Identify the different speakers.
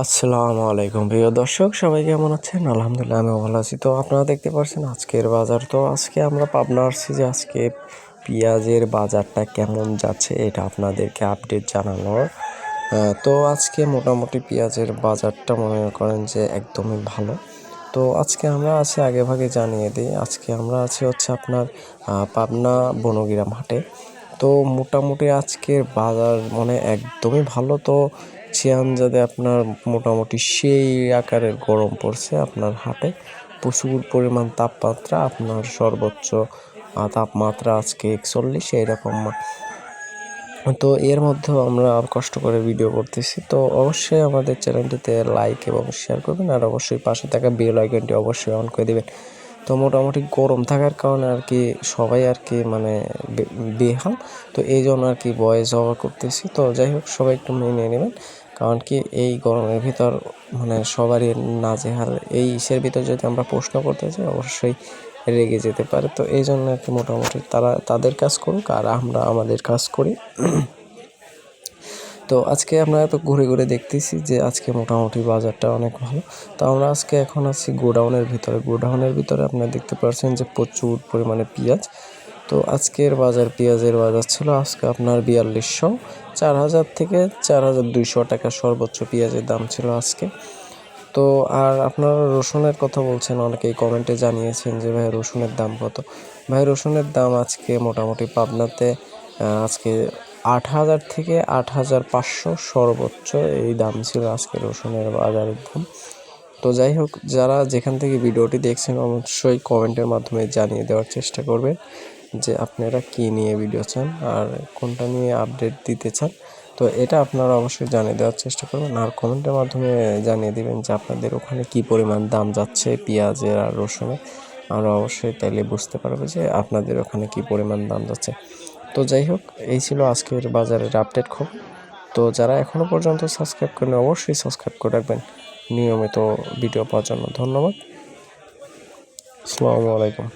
Speaker 1: আসসালামু আলাইকুম প্রিয় দর্শক, সবাই কেমন আছেন? আলহামদুলিল্লাহ আমি ভালো আছি। তো আপনারা দেখতে পাচ্ছেন আজকের বাজার। তো আজকে আমরা পাবনা আসছি যে আজকে পেঁয়াজের বাজারটা কেমন যাচ্ছে এটা আপনাদেরকে আপডেট জানানোর। তো আজকে মোটামুটি পেঁয়াজের বাজারটা মনে করেন যে একদমই ভালো। তো আজকে আমরা আছি আগেভাগে জানিয়ে দিই, আজকে আমরা আছি হচ্ছে আপনার পাবনা বনগ্রাম হাটে। তো মোটামুটি আজকের বাজার মানে একদমই ভালো। তো চিয়ানজাদে আপনার মোটামুটি সেই আকারের গরম পড়ছে আপনার হাটে, প্রচুর পরিমাণ তাপমাত্রা, আপনার সর্বোচ্চ তাপমাত্রা আজকে 41 এইরকম। তো এর মধ্যেও আমরা কষ্ট করে ভিডিও করতেছি। তো অবশ্যই আমাদের চ্যানেলটিতে লাইক এবং শেয়ার করবেন, আর অবশ্যই পাশে থাকা বেল আইকনটি অবশ্যই অন করে দেবেন। তো মোটামুটি গরম থাকার কারণে আর কি সবাই আর কি মানে বেহাল, তো এই জন্য আর কি ভয়েস ওভার করতেছি। তো যাই হোক, সবাই একটু মেনে নেবেন, কারণ কি এই গরমের ভিতর মানে সবারই নাজেহাল। এই ইসের ভিতর যদি আমরা প্রশ্ন করতে চাই অবশ্যই রেগে যেতে পারে। তো এই জন্য আর কি মোটামুটি তারা তাদের কাজ করুক আর আমরা আমাদের কাজ করি। তো আজকে আমরা এত ঘুরে ঘুরে দেখতেছি যে আজকে মোটামুটি বাজারটা অনেক ভালো। তো আমরা আজকে এখন আছি গোডাউনের ভিতরে। গোডাউনের ভিতরে আপনারা দেখতে পাচ্ছেন যে প্রচুর পরিমাণে পেঁয়াজ। তো আজকের পেঁয়াজের বাজার ছিল আজকে আপনার 4200, 4000 থেকে 4200 টাকা সর্বোচ্চ পেঁয়াজের দাম ছিল আজকে। তো আর আপনারা রসুনের কথা বলছেন, অনেকেই কমেন্টে জানিয়েছেন যে ভাই রসুনের দাম কত। ভাই রসুনের দাম আজকে মোটামুটি পাবনাতে আজকে 8000 থেকে 8500 সর্বোচ্চ এই দাম ছিল আজকে রসুনের বাজারের দাম। তো যাই হোক, যারা যেখান থেকে ভিডিওটি দেখছেন অবশ্যই কমেন্টের মাধ্যমে জানিয়ে দেওয়ার চেষ্টা করবেন যে আপনারা কী নিয়ে ভিডিও চান আর কোনটা নিয়ে আপডেট দিতে চান। তো এটা আপনারা অবশ্যই জানিয়ে দেওয়ার চেষ্টা করবেন, আর কমেন্টের মাধ্যমে জানিয়ে দেবেন যে আপনাদের ওখানে কী পরিমাণ দাম যাচ্ছে পেঁয়াজের আর রসুনের। আমরা অবশ্যই তাইলে বুঝতে পারবো যে আপনাদের ওখানে কী পরিমাণ দাম যাচ্ছে। তো যাই হোক, এই ছিল আজকের বাজারের আপডেট খবর। তো যারা এখনও পর্যন্ত সাবস্ক্রাইব করেন অবশ্যই সাবস্ক্রাইব করে রাখবেন নিয়মিত ভিডিও পাওয়ার জন্য। ধন্যবাদ। আসসালামু আলাইকুম।